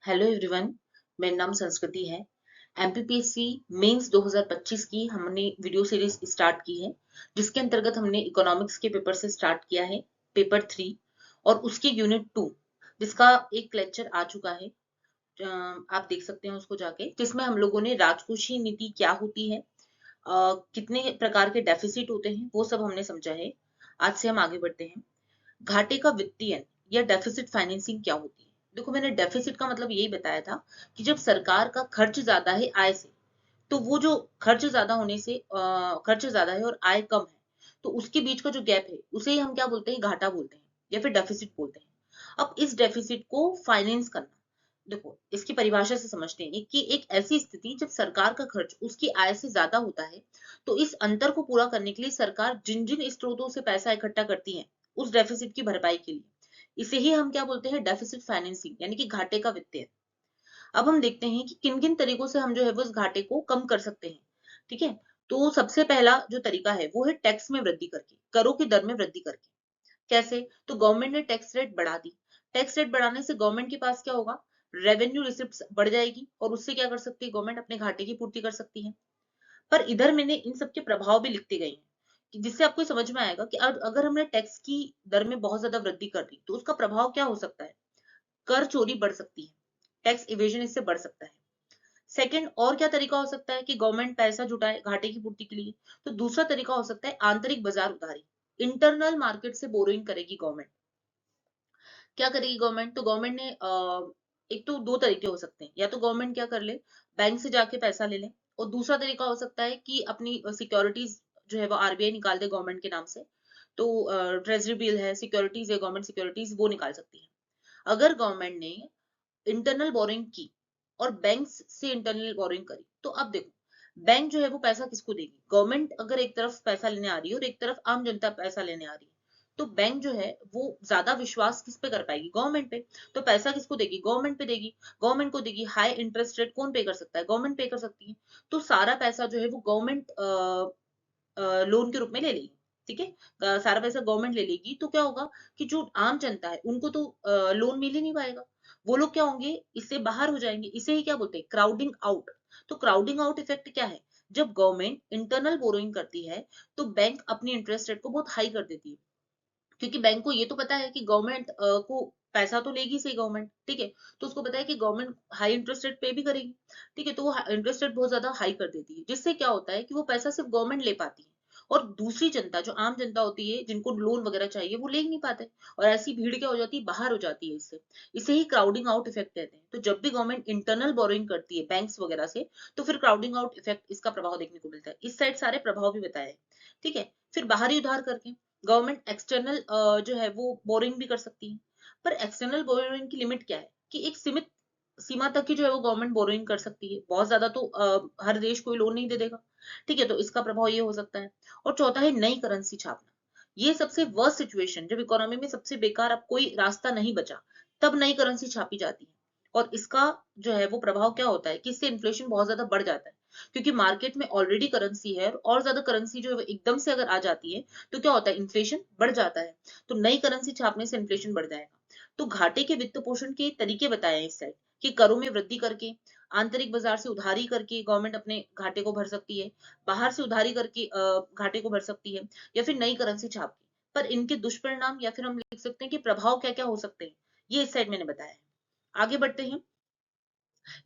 Hello everyone, मेरा नाम संस्कृति है। एमपीपीएससी मेंस 2025 की हमने वीडियो सीरीज स्टार्ट की है, जिसके अंतर्गत हमने इकोनॉमिक्स के पेपर से स्टार्ट किया है, पेपर 3 और उसके यूनिट 2, जिसका एक लेक्चर आ चुका है। आप देख सकते हैं उसको जाके, जिसमें हम लोगों ने राजकोषीय नीति क्या होती है, कितने प्रकार के डेफिसिट होते हैं, वो सब हमने समझा है। आज से हम आगे बढ़ते हैं। घाटे का वित्तीयन या डेफिसिट फाइनेंसिंग क्या होती है? देखो, मैंने डेफिसिट का मतलब यही बताया था कि जब सरकार का खर्च ज्यादा है आय से, तो वो जो खर्च ज्यादा होने से खर्च ज्यादा है और आय कम है, तो उसके बीच का जो गैप है उसे ही हम क्या बोलते हैं? घाटा बोलते हैं या फिर डेफिसिट बोलते हैं। अब इस डेफिसिट को फाइनेंस करना, देखो इसकी परिभाषा से समझते हैं कि एक ऐसी स्थिति जब सरकार का खर्च उसकी आय से ज्यादा होता है, तो इस अंतर को पूरा करने के लिए सरकार जिन जिन स्रोतों से पैसा इकट्ठा करती है उस डेफिसिट की भरपाई के लिए, इसे ही हम क्या बोलते हैं? डेफिसिट फाइनेंसिंग, यानी कि घाटे का वित्तीय। अब हम देखते हैं कि किन किन तरीकों से हम जो है वो इस घाटे को कम कर सकते हैं। ठीक है, तो सबसे पहला जो तरीका है वो है टैक्स में वृद्धि करके, करों की दर में वृद्धि करके। कैसे? तो गवर्नमेंट ने टैक्स रेट बढ़ा दी। टैक्स रेट बढ़ाने से गवर्नमेंट के पास क्या होगा? रेवेन्यू रिसिप्ट बढ़ जाएगी और उससे क्या कर सकती है गवर्नमेंट? अपने घाटे की पूर्ति कर सकती है। पर इधर मैंने इन सब के प्रभाव भी लिखते गए हैं, कि जिससे आपको समझ में आएगा कि अगर हमने टैक्स की दर में बहुत ज्यादा वृद्धि कर दी तो उसका प्रभाव क्या हो सकता है? कर चोरी बढ़ सकती है, टैक्स इवेजन इससे बढ़ सकता है। सेकंड, और क्या तरीका हो सकता है कि गवर्नमेंट पैसा जुटाए घाटे की पूर्ति के लिए? तो दूसरा तरीका हो सकता है आंतरिक बाजार उधारी, इंटरनल मार्केट से बोरोइंग करेगी गवर्नमेंट। क्या करेगी गवर्नमेंट? तो गवर्नमेंट ने एक तो दो तरीके हो सकते हैं, या तो गवर्नमेंट क्या कर ले, बैंक से जाके पैसा ले ले, और दूसरा तरीका हो सकता है कि अपनी सिक्योरिटीज जो है वो आरबीआई निकाल दे गवर्नमेंट के नाम से। तो ट्रेजरी बिल है, सिक्योरिटीज है, गवर्नमेंट सिक्योरिटीज वो निकाल सकती है। अगर गवर्नमेंट ने इंटरनल बोरिंग की और बैंक से इंटरनल बोरिंग करी, तो अब देखो, बैंक जो है वो पैसा किसको देगी? गवर्नमेंट अगर एक तरफ पैसा लेने आ रही है और एक तरफ आम जनता पैसा लेने आ रही है, तो बैंक जो है वो ज्यादा विश्वास किस पे कर पाएगी? गवर्नमेंट पे। तो पैसा किसको देगी? गवर्नमेंट पे देगी। गवर्नमेंट को देगी। हाई इंटरेस्ट रेट कौन पे कर सकता है? गवर्नमेंट पे कर सकती है। तो सारा पैसा जो है वो गवर्नमेंट लोन के रूप में ले लेगी। ठीक है, सारा पैसा गवर्नमेंट ले लेगी, तो क्या होगा कि जो आम जनता है उनको तो लोन मिल ही नहीं पाएगा। वो लोग क्या होंगे? इससे बाहर हो जाएंगे। इसे ही क्या बोलते हैं? Crowding out. तो क्राउडिंग आउट इफेक्ट क्या है? जब गवर्नमेंट इंटरनल बोरोइंग करती है, तो बैंक अपनी इंटरेस्ट रेट को बहुत हाई कर देती है, क्योंकि बैंक को ये तो पता है कि गवर्नमेंट को पैसा तो लेगी सही गवर्नमेंट। ठीक है, तो उसको पता है कि गवर्नमेंट हाई इंटरेस्ट रेट पे भी करेगी। ठीक है, तो वो इंटरेस्ट रेट बहुत ज्यादा हाई कर देती है, जिससे क्या होता है कि वो पैसा सिर्फ गवर्नमेंट ले पाती है, और दूसरी जनता जो आम जनता होती है जिनको लोन वगैरह चाहिए वो ले ही नहीं पाते। और ऐसी भीड़ क्या हो जाती है? बाहर हो जाती है इससे। इसे ही क्राउडिंग आउट इफेक्ट कहते हैं। तो जब भी गवर्नमेंट इंटरनल बोरोइंग करती है बैंक्स वगैरह से, तो फिर क्राउडिंग आउट इफेक्ट इसका प्रभाव देखने को मिलता है। इस साइड सारे प्रभाव भी बताए हैं। ठीक है, फिर बाहरी उधार करके गवर्नमेंट एक्सटर्नल जो है वो बोरिंग भी कर सकती है। पर एक्सटर्नल बोरिंग की लिमिट क्या है? कि एक सीमित सीमा तक ही जो है वो गवर्नमेंट बोरिंग कर सकती है, बहुत ज्यादा तो हर देश कोई लोन नहीं दे देगा। ठीक है, तो इसका प्रभाव ये हो सकता है। और चौथा है नई करेंसी छापना। ये सबसे वर्स्ट सिचुएशन, जब इकोनॉमी में सबसे बेकार अब कोई रास्ता नहीं बचा, तब नई करेंसी छापी जाती है। और इसका जो है वो प्रभाव क्या होता है कि इससे इन्फ्लेशन बहुत ज्यादा बढ़ जाता है, क्योंकि मार्केट में ऑलरेडी करेंसी है और ज्यादा करेंसी जो है वो एकदम से अगर आ जाती है, तो क्या होता है? इन्फ्लेशन बढ़ जाता है। तो नई करेंसी छापने से इन्फ्लेशन बढ़ जाएगा। तो घाटे के वित्त पोषण के तरीके बताए हैं इस साइड, कि करों में वृद्धि करके, आंतरिक बाजार से उधारी करके गवर्नमेंट अपने घाटे को भर सकती है, बाहर से उधारी करके घाटे को भर सकती है, या फिर नई करेंसी छाप के। पर इनके दुष्परिणाम, या फिर हम लिख सकते हैं कि प्रभाव क्या क्या हो सकते हैं, ये इस साइड मैंने बताया है। आगे बढ़ते हैं।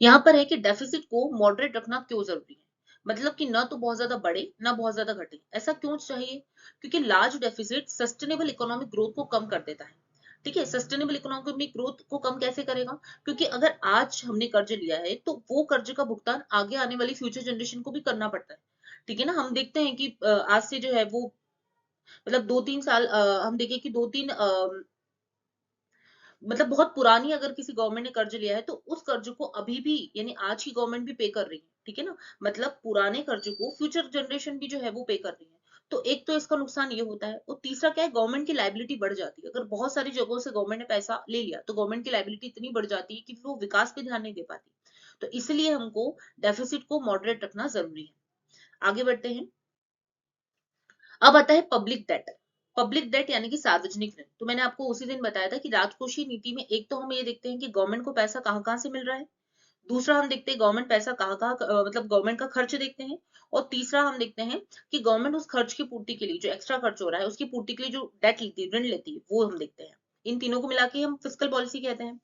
यहाँ पर है कि डेफिसिट को मॉडरेट रखना क्यों जरूरी है। मतलब कि ना तो बहुत ज्यादा बढ़े ना बहुत ज्यादा घटे, ऐसा क्यों चाहिए? क्योंकि large deficit sustainable economic growth को कम कर देता है। ठीक है, सस्टेनेबल इकोनॉमिक ग्रोथ को कम कैसे करेगा? क्योंकि अगर आज हमने कर्ज लिया है, तो वो कर्ज का भुगतान आगे आने वाली फ्यूचर जनरेशन को भी करना पड़ता है। ठीक है ना, हम देखते हैं कि आज से जो है वो, मतलब 2-3 साल हम देखें कि 2-3 मतलब बहुत पुरानी अगर किसी गवर्नमेंट ने कर्ज लिया है, तो उस कर्ज को अभी भी, यानी आज की गवर्नमेंट भी पे कर रही है। ठीक है ना, मतलब पुराने कर्ज को फ्यूचर जनरेशन भी जो है वो पे कर रही है। तो एक तो इसका नुकसान ये होता है, और तीसरा क्या है? गवर्नमेंट की लाइबिलिटी बढ़ जाती है। अगर बहुत सारी जगहों से गवर्नमेंट ने पैसा ले लिया, तो गवर्नमेंट की लाइबिलिटी इतनी बढ़ जाती है कि वो विकास पे ध्यान नहीं दे पाती। तो इसलिए हमको डेफिसिट को मॉडरेट रखना जरूरी है। आगे बढ़ते हैं। अब आता है पब्लिक डेट। पब्लिक डेट यानी कि सार्वजनिक ऋण, तो मैंने आपको उसी दिन बताया था कि राजकोषीय नीति में एक तो हम ये देखते हैं कि गवर्नमेंट को पैसा कहाँ कहाँ से मिल रहा है, दूसरा हम देखते हैं गवर्नमेंट पैसा कहाँ कहाँ मतलब गवर्नमेंट का खर्च देखते हैं, और तीसरा हम देखते हैं कि गवर्नमेंट उस खर्च की पूर्ति के लिए जो एक्स्ट्रा खर्च हो रहा है उसकी पूर्ति के लिए जो डेट लेती है, ऋण लेती है, वो हम देखते हैं। इन तीनों को मिला के हम फिस्कल पॉलिसी कहते हैं।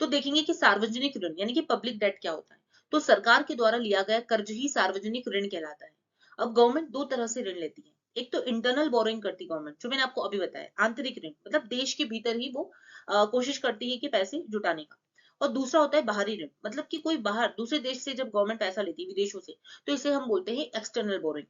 तो देखेंगे कि सार्वजनिक ऋण यानी कि पब्लिक डेट क्या होता है। तो सरकार के द्वारा लिया गया कर्ज ही सार्वजनिक ऋण कहलाता है। अब गवर्नमेंट दो तरह से ऋण लेती है, एक तो इंटरनल बोरोइंग करती गवर्नमेंट, जो मैंने आपको अभी बताया, आंतरिक ऋण मतलब देश के भीतर ही वो कोशिश करती है कि पैसे जुटाने का, और दूसरा होता है बाहरी ऋण, मतलब कि कोई बाहर दूसरे देश से जब गवर्नमेंट पैसा लेती है विदेशों से, तो इसे हम बोलते हैं एक्सटर्नल बोरोइंग।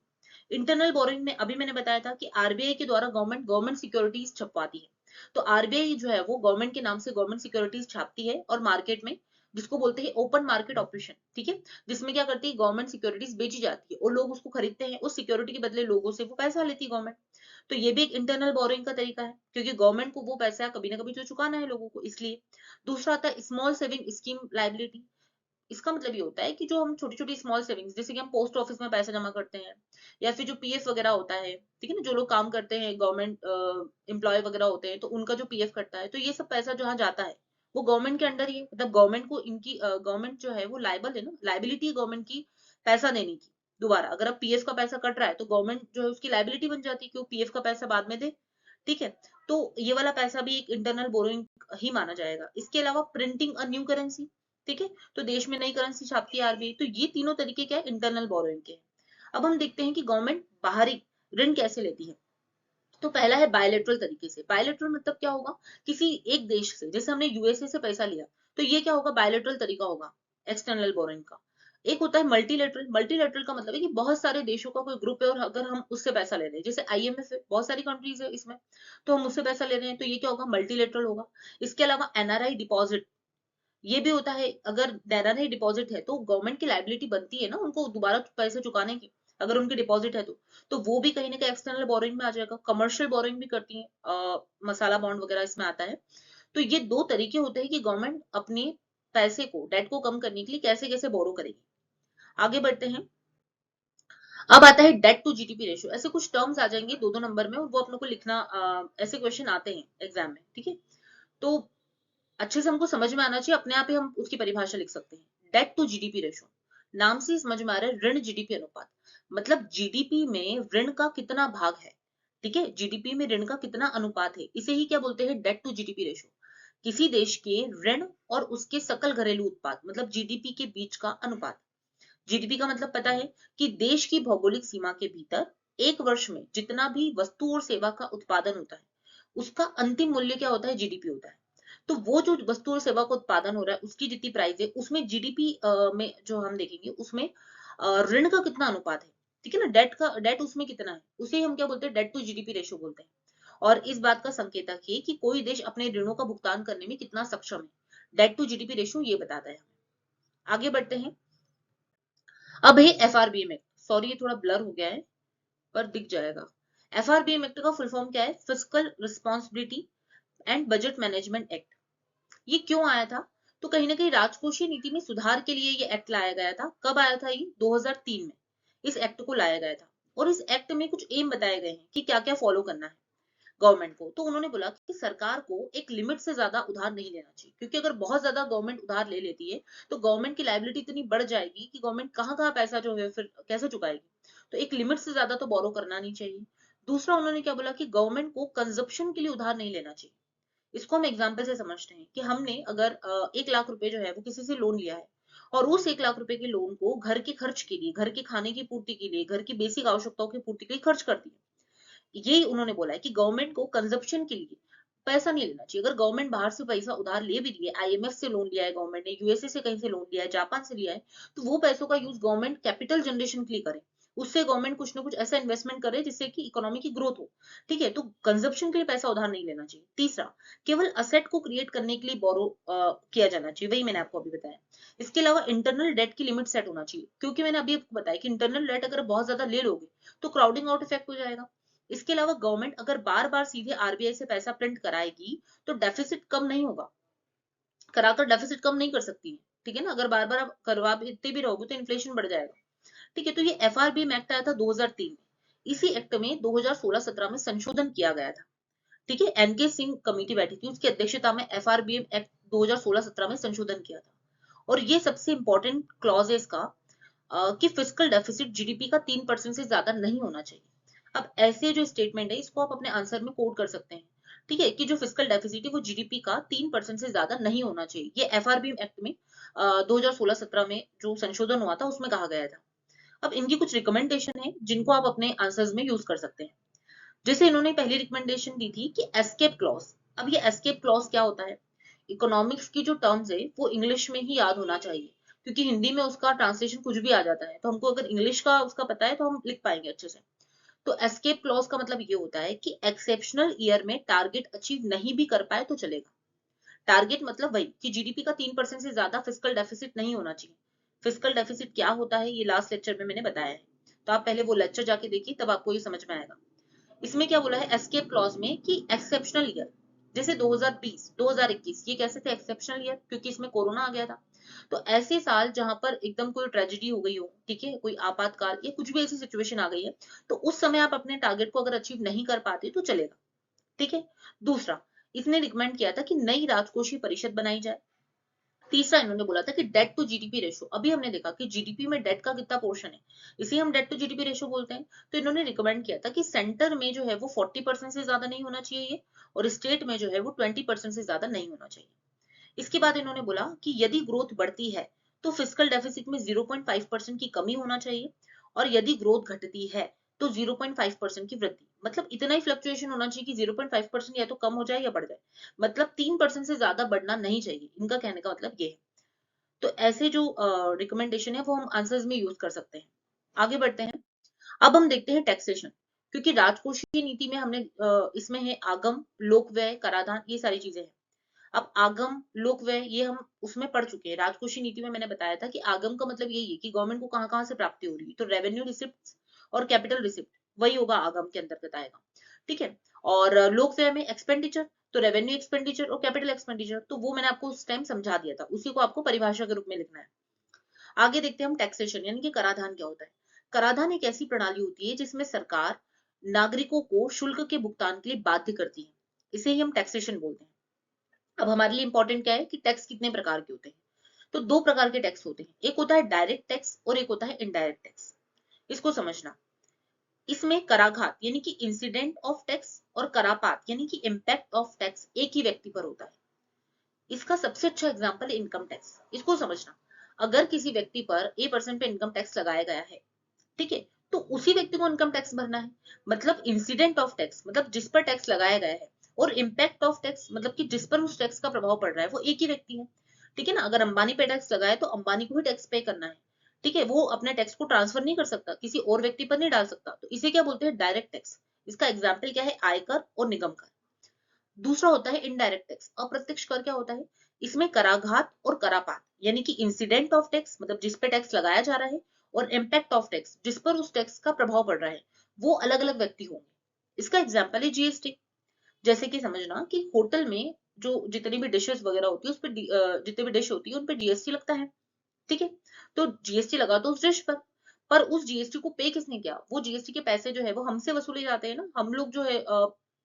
इंटरनल बोरोइंग में अभी मैंने बताया था कि आरबीआई के द्वारा गवर्नमेंट गवर्नमेंट सिक्योरिटीज छपवाती है। तो आरबीआई जो है वो गवर्नमेंट के नाम से गवर्नमेंट सिक्योरिटीज छापती है और मार्केट में, जिसको बोलते हैं ओपन मार्केट ऑपरेशन, ठीक है, जिसमें क्या करती है गवर्नमेंट सिक्योरिटीज बेची जाती है और लोग उसको खरीदते हैं, उस सिक्योरिटी के बदले लोगों से वो पैसा लेती है गवर्नमेंट। तो ये भी एक इंटरनल बोरोइंग का तरीका है, क्योंकि गवर्नमेंट को वो पैसा कभी ना कभी तो चुकाना है लोगों को, इसलिए। दूसरा आता है स्मॉल सेविंग स्कीम लाइबिलिटी। इसका मतलब ये होता है कि जो हम छोटी छोटी स्मॉल सेविंग्स, जैसे कि हम पोस्ट ऑफिस में पैसा जमा करते हैं, या फिर जो पीएफ वगैरह होता है, ठीक है ना, जो लोग काम करते हैं गवर्नमेंट एम्प्लॉय वगैरह होते हैं, तो उनका जो पीएफ कटता है, तो ये सब पैसा जहाँ जाता है वो गवर्नमेंट के अंडर ही है, मतलब गवर्नमेंट को इनकी गवर्नमेंट जो है वो लाइबल है ना, लाइबिलिटी है गवर्नमेंट की पैसा देने की। दोबारा अगर अब पीएफ का पैसा कट रहा है तो गवर्नमेंट जो है उसकी लाइबिलिटी बन जाती है कि वो पीएफ का पैसा बाद में दे, ठीक है। तो ये वाला पैसा भी एक इंटरनल बोरोइंग ही माना जाएगा। इसके अलावा प्रिंटिंग अ न्यू करेंसी, ठीक है, तो देश में नई करेंसी छापती है आरबीआई। तो ये तीनों तरीके क्या है, इंटरनल बोरोइंग के। अब हम देखते हैं कि गवर्नमेंट बाहरी ऋण कैसे लेती है। तो पहला है बायलेटरल तरीके से। बायलेटरल मतलब क्या होगा, किसी एक देश से, जैसे हमने यूएसए से पैसा लिया, तो ये क्या होगा, बायलेटरल तरीका होगा एक्सटर्नल बोरोइंग का। एक होता है मल्टीलेटरल। मल्टीलेटरल का मतलब है कि बहुत सारे देशों का कोई ग्रुप है और अगर हम उससे पैसा ले रहे हैं, जैसे आईएमएफ है, बहुत सारी कंट्रीज है इसमें, तो हम उससे पैसा ले रहे हैं, तो ये क्या होगा, मल्टीलेटरल होगा। इसके अलावा एनआरआई डिपॉजिट, ये भी होता है। अगर एनआरआई डिपॉजिट है तो गवर्नमेंट की लाइबिलिटी बनती है ना उनको दोबारा पैसे चुकाने की, अगर उनके डिपॉजिट है तो वो भी कहीं ना कहीं एक्सटर्नल बोरोइंग में आ जाएगा। कमर्शियल बोरोइंग भी करती है, मसाला बॉन्ड वगैरह इसमें आता है। तो ये दो तरीके होते हैं कि गवर्नमेंट अपने पैसे को, डेट को कम करने के लिए कैसे कैसे बोरो करेगी। आगे बढ़ते हैं। अब आता है डेट टू जीडीपी रेशियो। ऐसे कुछ टर्म्स आ जाएंगे दो दो नंबर में और वो अपने को लिखना, ऐसे क्वेश्चन आते हैं एग्जाम में, ठीक है। तो अच्छे से हमको समझ में आना चाहिए, अपने आप ही हम उसकी परिभाषा लिख सकते हैं। डेट टू जीडीपी रेशो, नाम से ही समझ में आ रहा है, ऋण जीडीपी अनुपात, मतलब जीडीपी में ऋण का कितना भाग है, ठीक है, जीडीपी में ऋण का कितना अनुपात है, इसे ही क्या बोलते हैं, डेट टू जीडीपी रेशो। किसी देश के ऋण और उसके सकल घरेलू उत्पाद मतलब जीडीपी के बीच का अनुपात। जीडीपी का मतलब पता है कि देश की भौगोलिक सीमा के भीतर एक वर्ष में जितना भी वस्तु और सेवा का उत्पादन होता है, उसका अंतिम मूल्य क्या होता है, जीडीपी होता है। तो वो जो वस्तु और सेवा का उत्पादन हो रहा है उसकी जितनी प्राइस है, उसमें जीडीपी में जो हम देखेंगे उसमें ऋण का कितना अनुपात है, ठीक है ना, डेट उसमें कितना है, उसे हम क्या बोलते हैं, डेट टू जीडीपी रेशो बोलते हैं। और इस बात का संकेतक है कि कोई देश अपने ऋणों का भुगतान करने में कितना सक्षम है, डेट टू जीडीपी रेशो ये बताता है हमें। आगे बढ़ते हैं। अब है एफआरबीएम एक्ट, सॉरी ये थोड़ा ब्लर हो गया है पर दिख जाएगा। एफआरबीएम एक्ट का फुल फॉर्म क्या है, fiscal responsibility and budget management act. ये क्यों आया था, तो कहीं ना कहीं राजकोषीय नीति में सुधार के लिए ये एक्ट लाया गया था। कब आया था ये, 2003 में इस एक्ट को लाया गया था। और इस एक्ट में कुछ एम बताए गए हैं कि क्या क्या फॉलो करना है गवर्नमेंट को। तो उन्होंने बोला कि सरकार को एक लिमिट से ज्यादा उधार नहीं लेना चाहिए, क्योंकि अगर बहुत ज्यादा गवर्नमेंट उधार ले लेती है तो गवर्नमेंट की लायबिलिटी इतनी बढ़ जाएगी कि गवर्नमेंट कहाँ कहाँ पैसा जो है फिर कैसे चुकाएगी। तो एक लिमिट से ज्यादा तो बोरो करना नहीं चाहिए। दूसरा उन्होंने क्या बोला कि गवर्नमेंट को कंजप्शन के लिए उधार नहीं लेना चाहिए। इसको हम एग्जाम्पल से समझते हैं कि हमने अगर 1 लाख रुपए जो है वो किसी से लोन लिया है, और उस 1 लाख रुपए के लोन को घर के खर्च के लिए, घर के खाने की पूर्ति के लिए, घर की बेसिक आवश्यकताओं की पूर्ति के लिए खर्च कर दिया। यही उन्होंने बोला है कि गवर्नमेंट को कंजप्शन के लिए पैसा नहीं लेना चाहिए। अगर गवर्नमेंट बाहर से पैसा उधार ले भी लिए, आईएमएफ से लोन लिया है गवर्नमेंट ने, यूएसए से कहीं से लोन लिया है, जापान से लिया है, तो वो पैसों का यूज गवर्नमेंट कैपिटल जनरेशन के लिए करे। उससे गवर्नमेंट कुछ ना कुछ ऐसा इन्वेस्टमेंट करे जिससे कि इकोनॉमी की ग्रोथ हो, ठीक है। तो कंजप्शन के लिए पैसा उधार नहीं लेना चाहिए। तीसरा, केवल असेट को क्रिएट करने के लिए बोरो किया जाना चाहिए, वही मैंने आपको अभी बताया। इसके अलावा इंटरनल डेट की लिमिट सेट होना चाहिए, क्योंकि मैंने अभी आपको बताया कि इंटरनल डेट अगर बहुत ज्यादा ले लोगे तो क्राउडिंग आउट इफेक्ट हो जाएगा। इसके अलावा गवर्नमेंट अगर बार बार सीधे आरबीआई से पैसा प्रिंट कराएगी तो डेफिसिट कम नहीं होगा, कराकर डेफिसिट कम नहीं कर सकती है, ठीक है ना। अगर बार बार आप करवाते भी रहोगे तो इन्फ्लेशन बढ़ जाएगा, ठीक है। तो ये एफआरबीएम एक्ट आया था 2003 में। इसी एक्ट में 2016-17 में संशोधन किया गया था। ठीक है, एनके सिंह कमेटी बैठी थी, उसकी अध्यक्षता में एफआरबीएम एक्ट 2016-17 में संशोधन किया था। और ये सबसे इंपॉर्टेंट क्लॉज है इसका कि फिस्कल डेफिसिट जीडीपी का 3% से ज्यादा नहीं होना चाहिए। अब ऐसे जो स्टेटमेंट है इसको आप अपने आंसर में कोड कर सकते हैं। ठीक है, कि जो फिस्कल डेफिसिट है वो जीडीपी का 3% से ज्यादा नहीं होना चाहिए। ये एफआरबीएम एक्ट में 2016-17 में जो संशोधन हुआ था उसमें कहा गया था। अब इनकी कुछ रिकमेंडेशन है जिनको आप अपने आंसर्स में यूज कर सकते हैं। जैसे इन्होंने पहली रिकमेंडेशन दी थी कि एस्केप क्लॉज। अब ये एस्केप क्लॉज क्या होता है? इकोनॉमिक्स की जो टर्म्स है वो इंग्लिश में ही याद होना चाहिए, क्योंकि हिंदी में उसका ट्रांसलेशन कुछ भी आ जाता है, तो हमको अगर इंग्लिश का उसका पता है तो हम लिख पाएंगे अच्छे से। तो एस्केप क्लॉज का मतलब ये होता है कि एक्सेप्शनल ईयर में टारगेट अचीव नहीं भी कर पाए तो चलेगा। टारगेट मतलब वही कि जीडीपी का 3% से ज्यादा फिस्कल डेफिसिट नहीं होना चाहिए। फिस्कल डेफिसिट क्या होता है ये लास्ट लेक्चर में मैंने बताया है, तो आप पहले वो लेक्चर जाके देखिए, तब आपको ये समझ में आएगा। इसमें क्या बोला है एस्केप क्लॉज में कि एक्सेप्शनल ईयर, जैसे 2020 2021 ये कैसे थे एक्सेप्शनल ईयर, क्योंकि इसमें कोरोना आ गया था। तो ऐसे साल जहां पर एकदम कोई ट्रेजेडी हो गई हो, ठीक है, कोई आपातकाल या कुछ भी ऐसी सिचुएशन आ गई है, तो उस समय आप अपने टारगेट को अगर अचीव नहीं कर पाते तो चलेगा। ठीक है। दूसरा, इसने रिकमेंड किया था कि नई राजकोषीय परिषद बनाई जाए। तीसरा, इन्होंने बोला था कि डेट टू जीडीपी रेशो, अभी हमने देखा कि जीडीपी में डेट का कितना पोर्शन है, इसे हम डेट टू जीडीपी रेशो बोलते हैं। तो इन्होंने रिकमेंड किया था कि सेंटर में जो है वो 40% से ज्यादा नहीं होना चाहिए, और स्टेट में जो है वो 20% से ज्यादा नहीं होना चाहिए। इसके बाद इन्होंने बोला कि यदि ग्रोथ बढ़ती है तो फिस्कल डेफिसिट में 0.5% की कमी होना चाहिए, और यदि ग्रोथ घटती है तो 0.5% की वृद्धि। मतलब इतना ही फ्लक्चुएशन होना चाहिए कि 0.5% या तो कम हो जाए या बढ़ जाए, मतलब 3% से ज्यादा बढ़ना नहीं चाहिए। इनका कहने का मतलब ये है। तो ऐसे जो रिकमेंडेशन है वो हम आंसर्स में यूज कर सकते हैं। आगे बढ़ते हैं। अब हम देखते हैं टैक्सेशन, क्योंकि राजकोषीय नीति में हमने इसमें है आगम, लोक व्यय, कराधान, ये सारी चीजें हैं। अब आगम, लोक व्यय ये हम उसमें पढ़ चुके हैं। राजकोषीय नीति में मैंने बताया था कि आगम का मतलब यही है कि गवर्नमेंट को कहाँ कहाँ से प्राप्ति हो रही है, तो रेवेन्यू रिसिप्ट और कैपिटल रिसिप्ट, वही होगा आगम के अंतर्गत आएगा। ठीक है। और लोक व्यय में एक्सपेंडिचर, तो रेवेन्यू एक्सपेंडिचर और कैपिटल एक्सपेंडिचर, तो वो मैंने आपको उस टाइम समझा दिया था, उसी को आपको परिभाषा के रूप में लिखना है। आगे देखते हैं हम टैक्सेशन, यानी कि कराधान क्या होता है। कराधान एक ऐसी प्रणाली होती है जिसमें सरकार नागरिकों को शुल्क के भुगतान के लिए बाध्य करती है, इसे ही हम टैक्सेशन बोलते हैं। अब हमारे लिए इंपॉर्टेंट क्या है कि टैक्स कितने प्रकार के होते हैं। तो दो प्रकार के टैक्स होते हैं, एक होता है डायरेक्ट टैक्स और एक होता है इनडायरेक्ट टैक्स। इसको समझना। इसमें कराघात यानी कि इंसिडेंट ऑफ टैक्स और करापात यानी कि इम्पैक्ट ऑफ टैक्स एक ही व्यक्ति पर होता है। इसका सबसे अच्छा एग्जांपल है इनकम टैक्स। इसको समझना, अगर किसी व्यक्ति पर A% पे इनकम टैक्स लगाया गया है, ठीक है, तो उसी व्यक्ति को इनकम टैक्स भरना है। मतलब इंसिडेंट ऑफ टैक्स मतलब जिस पर टैक्स लगाया गया है, और इम्पैक्ट ऑफ टैक्स मतलब कि जिस पर उस टैक्स का प्रभाव पड़ रहा है वो एक ही व्यक्ति है। ठीक है ना, अगर अंबानी पे टैक्स लगाए तो अंबानी को ही टैक्स पे करना है। ठीक है, वो अपने टैक्स को ट्रांसफर नहीं कर सकता, किसी और व्यक्ति पर नहीं डाल सकता, तो इसे क्या बोलते हैं डायरेक्ट टैक्स। इसका एग्जाम्पल क्या है, आयकर और निगम कर। दूसरा होता है इनडायरेक्ट टैक्स, अप्रत्यक्ष कर क्या होता है, इसमें कराघात और करापात यानी कि इंसिडेंट ऑफ टैक्स मतलब जिस पे टैक्स लगाया जा रहा है, और इम्पैक्ट ऑफ टैक्स जिस पर उस टैक्स का प्रभाव पड़ रहा है, वो अलग अलग व्यक्ति होंगे। इसका एग्जाम्पल है जीएसटी। जैसे कि समझना कि होटल में जो जितनी भी डिशेस वगैरह होती है उस पर जितनी भी डिश होती है उन पे जीएसटी लगता है। ठीक है, तो जीएसटी लगा तो उस डिश पर उस जीएसटी को पे किसने किया, वो जीएसटी के पैसे जो है वो हमसे वसूले जाते हैं ना, हम लोग जो है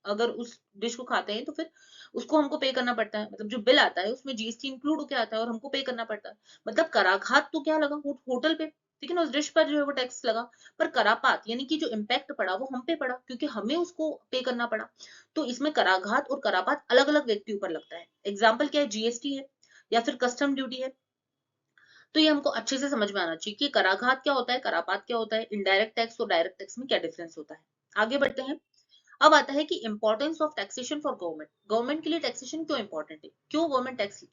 अगर उस डिश को खाते हैं तो फिर उसको हमको पे करना पड़ता है, मतलब जो बिल आता है उसमें जीएसटी इंक्लूड होकर आता है और हमको पे करना पड़ता है। मतलब कराघात तो क्या लगा होटल पे, ठीक है ना, उस डिश पर जो है वो टैक्स लगा। पर करापात यानी कि जो इम्पैक्ट पड़ा वो हम पे पड़ा, क्योंकि हमें उसको पे करना पड़ा। तो इसमें कराघात और करापात अलग अलग व्यक्ति ऊपर लगता है। एग्जाम्पल क्या है, जीएसटी है या फिर कस्टम ड्यूटी है। तो ये हमको अच्छे से समझ में आना चाहिए कि कराघात क्या होता है, करापात क्या होता है, इनडायरेक्ट टैक्स और डायरेक्ट टैक्स में क्या डिफरेंस होता है। आगे बढ़ते हैं। अब आता है कि importance of taxation for government. Government के लिए टैक्सेशन क्यों इंपॉर्टेंट है, क्यों गवर्नमेंट टैक्स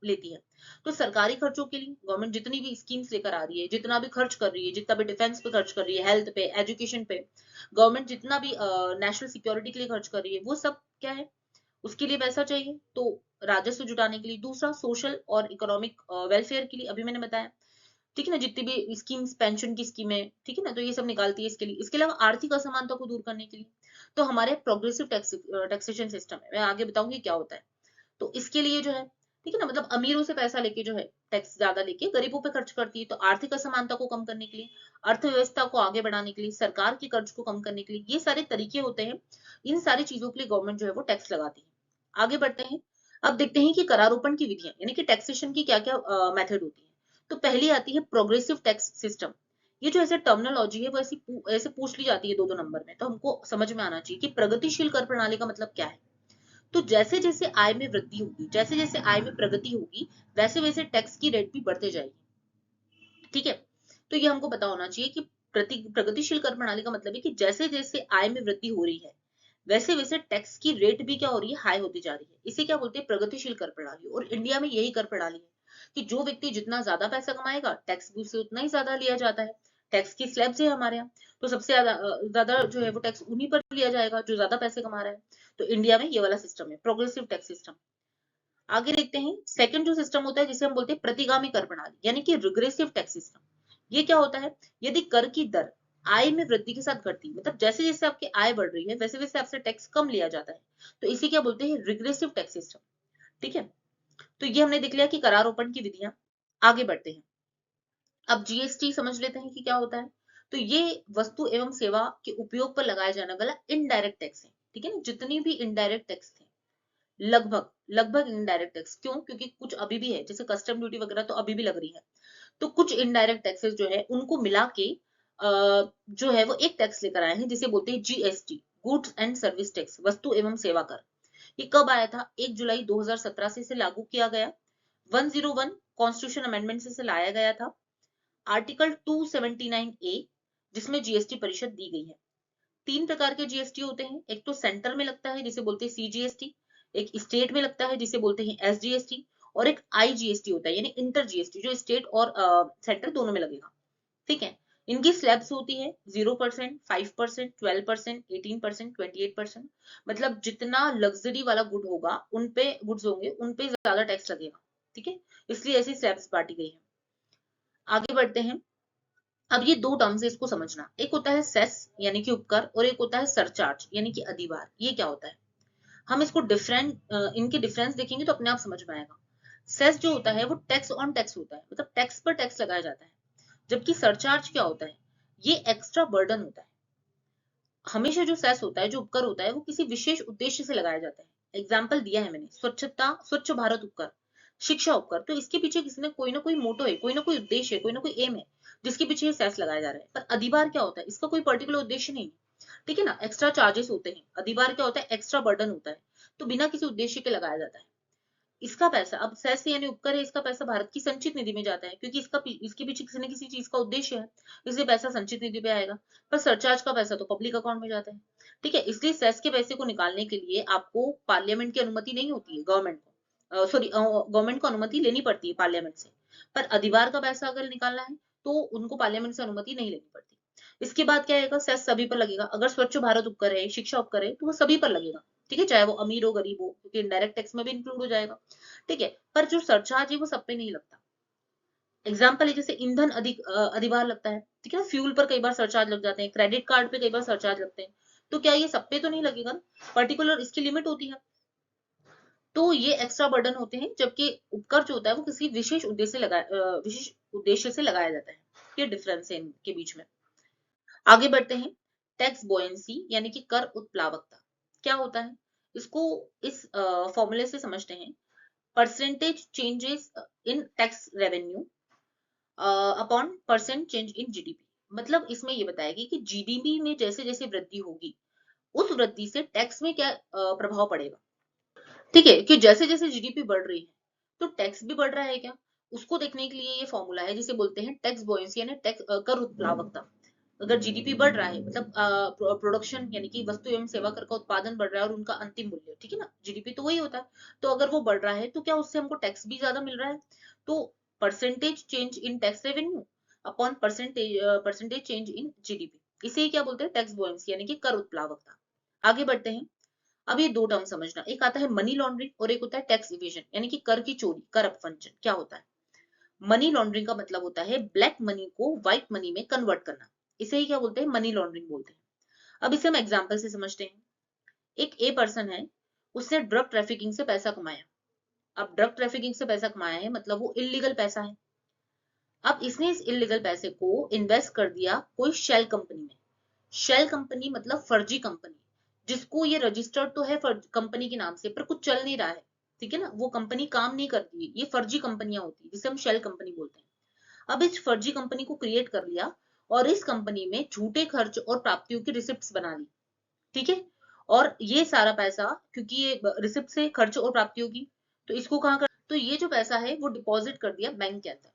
लेती है। तो सरकारी खर्चों के लिए गवर्नमेंट जितनी भी स्कीम्स लेकर आ रही है, जितना भी खर्च कर रही है, जितना भी डिफेंस पे खर्च कर रही है, हेल्थ पे, एजुकेशन पे, गवर्नमेंट जितना भी नेशनल सिक्योरिटी के लिए खर्च कर रही है, वो सब क्या है, उसके लिए पैसा चाहिए, तो राजस्व जुटाने के लिए। दूसरा, सोशल और इकोनॉमिक वेलफेयर के लिए, अभी मैंने बताया। ठीक है ना, जितनी भी स्कीम्स, पेंशन की स्कीमें, ठीक है ना, तो ये सब निकालती है इसके लिए। इसके अलावा आर्थिक असमानता को दूर करने के लिए। तो हमारे प्रोग्रेसिव टैक्सेशन सिस्टम है, मैं आगे बताऊंगी क्या होता है। तो इसके लिए जो है ठीक है ना, मतलब अमीरों से पैसा लेके जो है टैक्स ज्यादा लेके गरीबों पे खर्च करती है। तो आर्थिक असमानता को कम करने के लिए, अर्थव्यवस्था को आगे बढ़ाने के लिए, सरकार के कर्ज को कम करने के लिए, ये सारे तरीके होते हैं। इन सारी चीजों के लिए गवर्नमेंट जो है वो टैक्स लगाती है। आगे बढ़ते हैं। अब देखते हैं कि करारोपण की विधियां यानी कि टैक्सेशन की क्या क्या मेथड होती है। तो पहली आती है प्रोग्रेसिव टैक्स सिस्टम। ये जो ऐसे टर्मिनोलॉजी है वो ऐसे पूछ ली जाती है दो दो नंबर में, तो हमको समझ में आना चाहिए कि प्रगतिशील कर प्रणाली का मतलब क्या है। तो जैसे जैसे आय में वृद्धि होगी, जैसे जैसे आय में प्रगति होगी, वैसे वैसे टैक्स की रेट भी बढ़ते जाएगी। ठीक है, तो ये हमको पता होना चाहिए कि प्रगतिशील कर प्रणाली का मतलब है कि जैसे जैसे आय में वृद्धि हो रही है, वैसे वैसे टैक्स की रेट भी क्या हो रही है, हाई होती जा रही है। इसे क्या बोलते हैं, प्रगतिशील कर प्रणाली। और इंडिया में यही कर प्रणाली है कि जो व्यक्ति जितना ज्यादा पैसा कमाएगा, टैक्स भी उससे उतना ही ज्यादा लिया जाता है। टैक्स की स्लैब्स है हमारे यहाँ, तो सबसे ज्यादा जो है वो टैक्स उन्हीं पर लिया जाएगा जो ज्यादा पैसे कमा रहा है। तो इंडिया में ये वाला सिस्टम है, प्रोग्रेसिव टैक्स सिस्टम। आगे देखते हैं सेकंड जो सिस्टम होता है जिसे हम बोलते हैं प्रतिगामी कर प्रणाली, यानी कि रिग्रेसिव टैक्स सिस्टम। ये क्या होता है, यदि कर की दर आय में वृद्धि के साथ घटती, मतलब जैसे जैसे आपकी आय बढ़ रही है वैसे वैसे आपसे टैक्स कम लिया जाता है, तो इसे क्या बोलते हैं, रिग्रेसिव टैक्स सिस्टम। ठीक है, तो ये हमने देख लिया कि करारोपण की विधियां। आगे बढ़ते हैं। अब जीएसटी समझ लेते हैं कि क्या होता है। तो ये वस्तु एवं सेवा के उपयोग पर लगाया जाने वाला इनडायरेक्ट टैक्स है। ठीक है ना, जितनी भी इनडायरेक्ट टैक्स थे, लगभग लगभग इनडायरेक्ट टैक्स, क्यों, क्योंकि कुछ अभी भी है, जैसे कस्टम ड्यूटी वगैरह तो अभी भी लग रही है। तो कुछ इनडायरेक्ट टैक्सेस जो है उनको मिला के जो है वो एक टैक्स लेकर आए हैं जिसे बोलते हैं GST, goods and service tax, वस्तु एवं सेवा कर। ये कब आया था, 1 जुलाई 2017 से इसे लागू किया गया। 101 कॉन्स्टिट्यूशन अमेंडमेंट से इसे लाया गया था। आर्टिकल 279 ए, जिसमें जीएसटी परिषद दी गई है। तीन प्रकार के जीएसटी होते हैं, एक तो सेंटर में लगता है जिसे बोलते हैं सीजीएसटी, एक स्टेट में लगता है जिसे बोलते हैं एसजीएसटी, और एक आईजीएसटी होता है यानी इंटर जीएसटी, जो स्टेट और सेंटर दोनों में लगेगा। ठीक है, इनकी स्लैब्स होती है 0%, 5%, 12%, 18%, 28%। मतलब जितना लग्जरी वाला गुड होगा, उनपे गुड्स होंगे उनपे ज्यादा टैक्स लगेगा। ठीक है, इसलिए ऐसी स्लैब्स बांटी गई है। आगे बढ़ते हैं। अब ये दो टर्म्स है, इसको समझना। एक होता है सेस यानी कि उपकर, और एक होता है सरचार्ज यानी कि अधिभार। ये क्या होता है, हम इसको इनके डिफरेंस देखेंगे तो अपने आप समझ में आएगा। सेस जो होता है वो टैक्स ऑन टैक्स होता है, मतलब टैक्स पर टैक्स लगाया जाता है। जबकि सरचार्ज क्या होता है, ये एक्स्ट्रा बर्डन होता है। हमेशा जो सेस होता है, जो उपकर होता है, वो किसी विशेष उद्देश्य से लगाया जाता है। एग्जाम्पल दिया है मैंने, स्वच्छता, स्वच्छ भारत उपकर, शिक्षा उपकर। तो इसके पीछे किसी ने कोई ना कोई मोटो है, कोई ना कोई उद्देश्य है, कोई ना कोई एम है, जिसके पीछे ये सेस लगाया जा रहा है। पर अधिभार क्या होता है, इसका कोई पर्टिकुलर उद्देश्य नहीं है। ठीक है ना, एक्स्ट्रा चार्जेस होते हैं। अधिभार क्या होता है, एक्स्ट्रा बर्डन होता है, तो बिना किसी उद्देश्य के लगाया जाता है। इसका पैसा, अब सेस यानी उपकर है, इसका पैसा भारत की संचित निधि में जाता है, क्योंकि इसके पीछे किसी न किसी चीज का उद्देश्य है, इसलिए पैसा संचित निधि पे आएगा। पर सरचार्ज का पैसा तो पब्लिक अकाउंट में जाता है। ठीक है, इसलिए सेस के पैसे को निकालने के लिए आपको पार्लियामेंट की अनुमति नहीं होती है, गवर्नमेंट को, सॉरी, गवर्नमेंट को अनुमति लेनी पड़ती है पार्लियामेंट से। पर अधिभार का पैसा अगर निकालना है तो उनको पार्लियामेंट से अनुमति नहीं लेनी पड़ती। इसके बाद क्या आएगा, सेस सभी पर लगेगा। अगर स्वच्छ भारत उपकर है, शिक्षा उपकर है, तो वो सभी पर लगेगा। ठीक है, चाहे वो अमीर हो गरीब हो, क्योंकि इनडायरेक्ट टैक्स में भी इंक्लूड हो जाएगा। ठीक है, पर जो सरचार्ज है वो सब पे नहीं लगता। एग्जाम्पल है, जैसे ईंधन अधिभार लगता है। ठीक है ना, फ्यूल पर कई बार सरचार्ज लग जाते हैं, क्रेडिट कार्ड पे कई बार सरचार्ज लगते हैं। तो क्या ये सब पे तो नहीं लगेगा ना, पर्टिकुलर इसकी लिमिट होती है। तो ये एक्स्ट्रा बर्डन होते हैं, जबकि उपकर जो होता है वो किसी विशेष उद्देश्य से लगाया जाता है। ये डिफरेंस है इनके बीच में। आगे बढ़ते हैं। टैक्स बोयेंसी यानी कि कर उत्प्लावकता क्या होता है, इसको इस फॉर्मूले से समझते हैं। Percentage changes in tax revenue upon percent change in GDP. मतलब इसमें ये बताएगी कि जीडीपी में जैसे जैसे वृद्धि होगी, उस वृद्धि से टैक्स में क्या प्रभाव पड़ेगा। ठीक है, कि जैसे जैसे जीडीपी बढ़ रही है तो टैक्स भी बढ़ रहा है क्या, उसको देखने के लिए ये फॉर्मूला है जिसे बोलते हैं टैक्स बोयेंसी यानी टैक्स कर उत्प्लावकता। अगर जीडीपी बढ़ रहा है, मतलब प्रोडक्शन यानी कि वस्तु एवं सेवा कर का उत्पादन बढ़ रहा है और उनका अंतिम मूल्य, ठीक है ना, जीडीपी तो वही होता है। तो अगर वो बढ़ रहा है तो क्या उससे हमको टैक्स भी ज्यादा मिल रहा है। तो percentage change in tax revenue upon percentage change in GDP, इसे ही क्या बोलते हैं, टैक्स बोयेंसी यानी कि कर उत्प्लावकता। आगे बढ़ते हैं। अब ये दो टर्म समझना, एक आता है मनी लॉन्ड्रिंग और एक होता है टैक्स इवेजन यानी कि कर की चोरी, कर अपवंचन। क्या होता है, मनी लॉन्ड्रिंग का मतलब होता है ब्लैक मनी को व्हाइट मनी में कन्वर्ट करना, इसे ही क्या बोलते हैं, मनी लॉन्ड्रिंग बोलते हैं। अब इसे हम एग्जांपल से समझते हैं। एक ए पर्सन है, उसने ड्रग ट्रैफिकिंग से पैसा कमाया। अब ड्रग ट्रैफिकिंग से पैसा कमाया है मतलब वो इलीगल पैसा है। अब इसने इस इलीगल पैसे को इन्वेस्ट कर दिया कोई शेल कंपनी में। शेल कंपनी मतलब फर्जी कंपनी, जिसको ये रजिस्टर्ड तो है कंपनी के नाम से, पर कुछ चल नहीं रहा है। ठीक है ना, वो कंपनी काम नहीं करती है, ये फर्जी कंपनियां होती है जिसे हम शेल कंपनी बोलते हैं। अब इस फर्जी कंपनी को क्रिएट कर लिया और इस कंपनी में झूठे खर्च और प्राप्तियों की रिसिप्ट्स बना ली। ठीक है, और ये सारा पैसा, क्योंकि ये रिसिप्ट से खर्च और प्राप्तियों की, तो इसको कहाँ कर, तो ये जो पैसा है वो डिपॉजिट कर दिया बैंक के अंदर।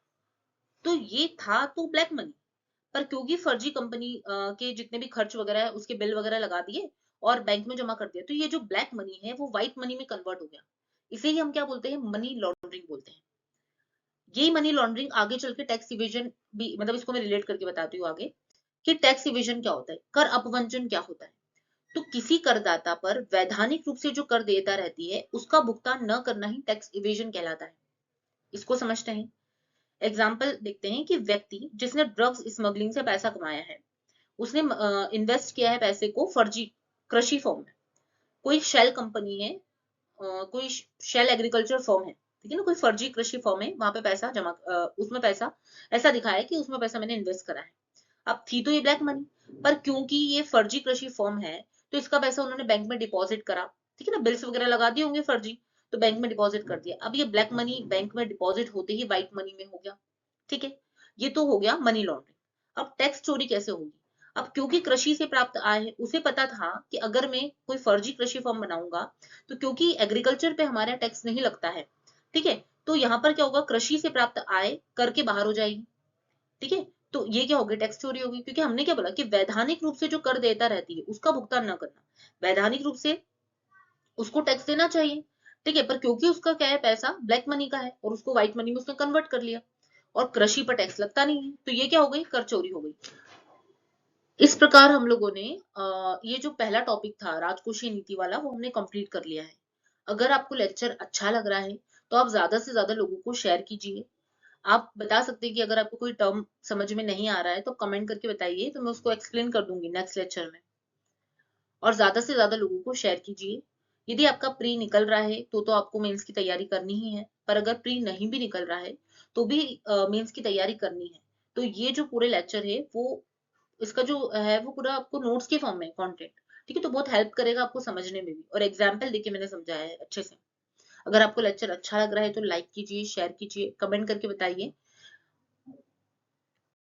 तो ये था तो ब्लैक मनी, पर क्योंकि फर्जी कंपनी के जितने भी खर्च वगैरह है उसके बिल वगैरह लगा दिए और बैंक में जमा कर दिया, तो ये जो ब्लैक मनी है वो व्हाइट मनी में कन्वर्ट हो गया। इसे ही हम क्या बोलते हैं, मनी लॉन्ड्रिंग बोलते हैं। यही मनी लॉन्ड्रिंग आगे चल के टैक्स इवेजन भी, मतलब इसको मैं रिलेट करके बताती हूँ आगे कि टैक्स इवेजन क्या होता है, कर अपवंचन क्या होता है। तो किसी करदाता पर वैधानिक रूप से जो कर देयता रहती है उसका भुगतान न करना ही टैक्स इवेजन कहलाता है। इसको समझते हैं। एग्जाम्पल देखते हैं कि व्यक्ति जिसने ड्रग्स स्मगलिंग से पैसा कमाया है, उसने इन्वेस्ट किया है पैसे को फर्जी कृषि फॉर्म में। कोई शेल कंपनी है, कोई शेल एग्रीकल्चर फॉर्म है, ठीक है ना, कोई फर्जी कृषि फॉर्म है, वहां पे पैसा जमा, उसमें पैसा ऐसा दिखाया है कि उसमें पैसा मैंने इन्वेस्ट करा है। अब थी तो ये ब्लैक मनी, पर क्योंकि ये फर्जी कृषि फॉर्म है तो इसका पैसा उन्होंने बैंक में डिपॉजिट करा। ठीक है ना, बिल्स वगैरह लगा दिए होंगे फर्जी, तो बैंक में डिपॉजिट कर दिया। अब ये ब्लैक मनी बैंक में डिपॉजिट होते ही व्हाइट मनी में हो गया। ठीक है, ये तो हो गया मनी लॉन्ड्रिंग। अब टैक्स चोरी कैसे होगी। अब क्योंकि कृषि से प्राप्त आय है, उसे पता था कि अगर मैं कोई फर्जी कृषि फॉर्म बनाऊंगा, तो क्योंकि एग्रीकल्चर पे हमारा टैक्स नहीं लगता है, ठीक है, तो यहाँ पर क्या होगा, कृषि से प्राप्त आय करके बाहर हो जाएगी। ठीक है, तो ये क्या होगी, टैक्स चोरी होगी, क्योंकि हमने क्या बोला कि वैधानिक रूप से जो कर देता रहती है उसका भुगतान न करना। वैधानिक रूप से उसको टैक्स देना चाहिए। ठीक है, पर क्योंकि उसका क्या है, पैसा ब्लैक मनी का है और उसको व्हाइट मनी में उसने कन्वर्ट कर लिया और कृषि पर टैक्स लगता नहीं है, तो ये क्या हो गई, कर चोरी हो गई। इस प्रकार हम लोगों ने ये जो पहला टॉपिक था राजकोषीय नीति वाला, वो हमने कंप्लीट कर लिया है। अगर आपको लेक्चर अच्छा लग रहा है तो आप ज्यादा से ज्यादा लोगों को शेयर कीजिए। आप बता सकते हैं कि अगर आपको कोई टर्म समझ में नहीं आ रहा है तो कमेंट करके बताइए, तो मैं उसको एक्सप्लेन कर दूंगी नेक्स्ट लेक्चर में। और ज्यादा से ज्यादा लोगों को शेयर कीजिए। यदि आपका प्री निकल रहा है तो आपको मेंस की तैयारी करनी ही है, पर अगर प्री नहीं भी निकल रहा है तो भी मेंस की तैयारी करनी है। तो ये जो पूरे लेक्चर है वो, इसका जो है वो पूरा आपको नोट्स के फॉर्म में कंटेंट, ठीक है, तो बहुत हेल्प करेगा आपको समझने में भी, और एग्जाम्पल देके मैंने समझाया है अच्छे से। अगर आपको लेक्चर अच्छा लग रहा है तो लाइक कीजिए, शेयर कीजिए, कमेंट करके बताइए